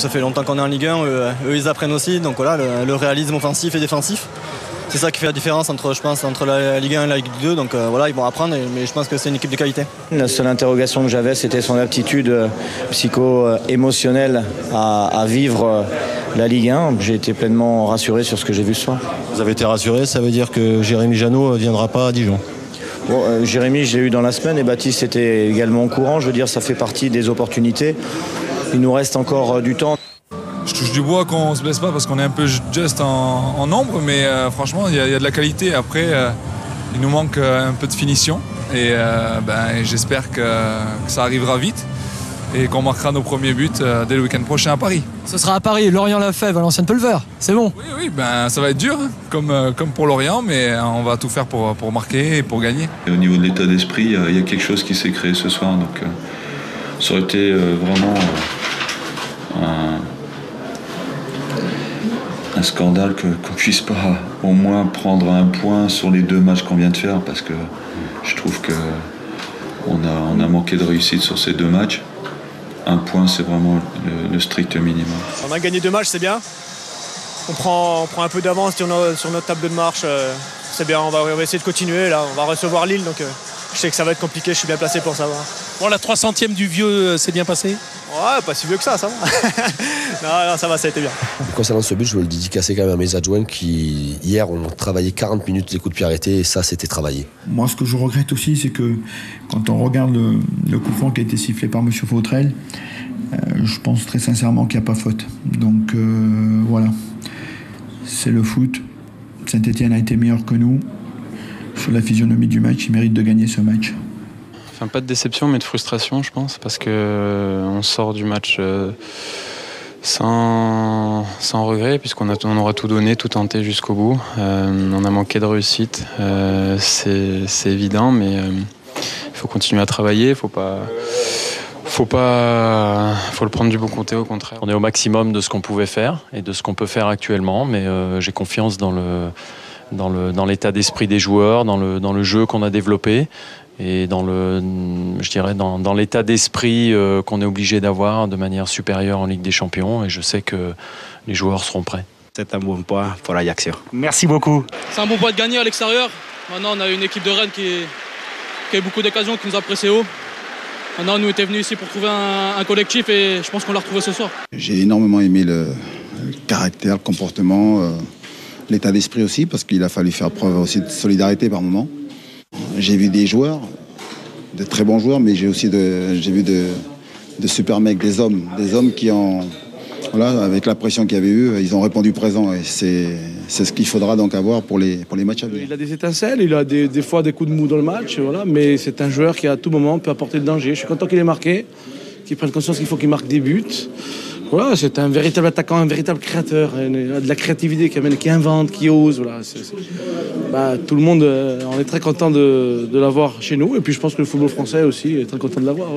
ça fait longtemps qu'on est en Ligue 1, eux ils apprennent aussi, donc voilà, le réalisme offensif et défensif. C'est ça qui fait la différence entre la Ligue 1 et la Ligue 2, donc voilà, ils vont apprendre, mais je pense que c'est une équipe de qualité. La seule interrogation que j'avais, c'était son aptitude psycho-émotionnelle à vivre la Ligue 1. J'ai été pleinement rassuré sur ce que j'ai vu ce soir. Vous avez été rassuré, ça veut dire que Jérémy Janot ne viendra pas à Dijon? Bon, Jérémy, je l'ai eu dans la semaine et Baptiste était également au courant. Je veux dire, ça fait partie des opportunités. Il nous reste encore du temps. Je touche du bois qu'on ne se blesse pas parce qu'on est un peu juste en nombre, mais franchement, il y a de la qualité. Après, il nous manque un peu de finition et j'espère que ça arrivera vite et qu'on marquera nos premiers buts dès le week-end prochain à Paris. Ce sera à Paris, Lorient l'a fait, Valenciennes peut le faire, c'est bon. Oui, ça va être dur, comme pour Lorient, mais on va tout faire pour marquer et pour gagner. Et au niveau de l'état d'esprit, il y a quelque chose qui s'est créé ce soir, donc ça aurait été vraiment un scandale qu'on ne puisse pas au moins prendre un point sur les 2 matchs qu'on vient de faire, parce que je trouve qu'on a manqué de réussite sur ces 2 matchs. Un point, c'est vraiment le strict minimum. On a gagné 2 matchs, c'est bien. On prend un peu d'avance sur notre table de marche. C'est bien, on va essayer de continuer. Là, on va recevoir Lille, donc je sais que ça va être compliqué, je suis bien placé pour savoir. Bon, la 300e du vieux, c'est bien passé? Ouais, pas si vieux que ça va. non, ça va, ça a été bien. Concernant ce but, je veux le dédicacer quand même à mes adjoints qui, hier, ont travaillé 40 minutes des coups de pied arrêtés et ça, c'était travaillé. Moi, ce que je regrette aussi, c'est que quand on regarde le coup franc qui a été sifflé par M. Fautrel, je pense très sincèrement qu'il n'y a pas faute. Donc voilà, c'est le foot. Saint-Etienne a été meilleur que nous. Sur la physionomie du match, il mérite de gagner ce match. Enfin, pas de déception, mais de frustration, je pense, parce qu'on sort du match sans regret, puisqu'on aura tout donné, tout tenté jusqu'au bout. On a manqué de réussite, c'est évident, mais il faut continuer à travailler, faut le prendre du bon côté, au contraire. On est au maximum de ce qu'on pouvait faire et de ce qu'on peut faire actuellement, mais j'ai confiance dans l'état d'esprit des joueurs, dans le jeu qu'on a développé et dans l'état d'esprit qu'on est obligé d'avoir de manière supérieure en Ligue des Champions, et je sais que les joueurs seront prêts. C'est un bon point pour l'Ajaccio. Merci beaucoup. C'est un bon point de gagner à l'extérieur. Maintenant, on a une équipe de Rennes qui a eu beaucoup d'occasions, qui nous a pressé haut. Maintenant, nous étions venus ici pour trouver un collectif et je pense qu'on l'a retrouvé ce soir. J'ai énormément aimé le caractère, le comportement, l'état d'esprit aussi, parce qu'il a fallu faire preuve aussi de solidarité par moment. J'ai vu des joueurs, de très bons joueurs, mais j'ai vu de super mecs, des hommes qui ont, voilà, avec la pression qu'il y avait eu, ils ont répondu présent. Et c'est ce qu'il faudra donc avoir pour les matchs à venir. Il a des étincelles, il a des fois des coups de mou dans le match, voilà, mais c'est un joueur qui à tout moment peut apporter le danger. Je suis content qu'il ait marqué, qu'il prenne conscience qu'il faut qu'il marque des buts. Voilà, c'est un véritable attaquant, un véritable créateur, il a de la créativité, qui invente, qui ose. Voilà, tout le monde, on est très content de l'avoir chez nous, et puis je pense que le football français aussi est très content de l'avoir.